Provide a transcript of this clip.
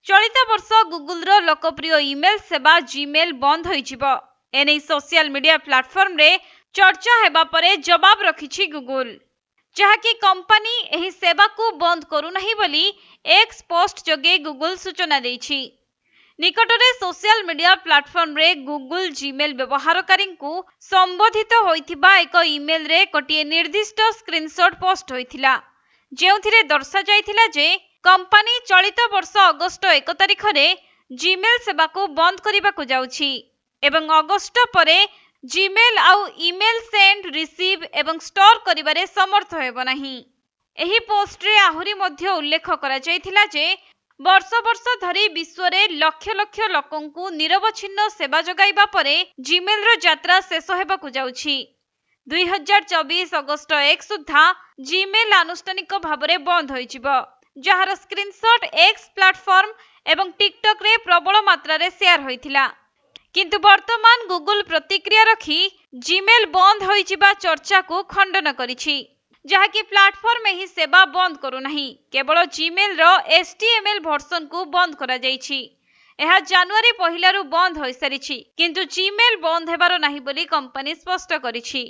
चलित वर्ष गूगल रो लोकप्रिय ईमेल सेवा जीमेल बंद होइजिबो। एने सोशल मीडिया प्लेटफॉर्म रे चर्चा हेबा परे जवाब रखिछि गूगल, जहाँकि कंपनी एही सेवा को बंद करू नहीं बोली एक्स पोस्ट जोगे गूगल सूचना देछि। निकटरे सोशल मीडिया प्लेटफॉर्म रे गूगल जीमेल व्यवहारकारी को संबोधित होइथिबा एक ईमेल रे कोटिए निर्दिष्ट स्क्रीनशॉट पोस्ट होइथिला, जेउथिरे दर्शा जाइथिला जे कंपनी चलित वर्ष अगस्त 1 तारिख रे जीमेल सेवा को बंद करिबा को जाउछि एवं अगस्त परे जीमेल आउ ईमेल सेंड रिसीव एवं स्टोर करिबारे समर्थ हेबो नाही। एही पोस्ट रे आहुरी मध्य उल्लेख करा जाइथिला जे वर्ष वर्ष धरी विश्व रे लक्ष लक्ष लोकंकु निरवच्छिन्न सेवा जगाइबा परे जीमेल रो यात्रा शेष हेबा को जाउछि। 2024 अगस्त 1 सुद्धा जीमेल आनुष्ठानिक भाबरे बंद होइजिबो, जहार स्क्रीनशॉट एक्स प्लेटफॉर्म एवं टिकटॉक रे प्रबल मात्रा रे शेयर होइथिला। किंतु वर्तमान गूगल प्रतिक्रिया रखी जीमेल बंद होइजिबा चर्चा को खंडन करिछि, जहाँकि प्लेटफॉर्म एही सेवा बंद करू नहीं, केवल जीमेल रो HTML वर्जन को बंद करा जाइछि। एहा जनवरी 1 रु बंद होई सारिछि, किंतु जीमेल बंद हेबारो नाही बोली कंपनी स्पष्ट करिछि।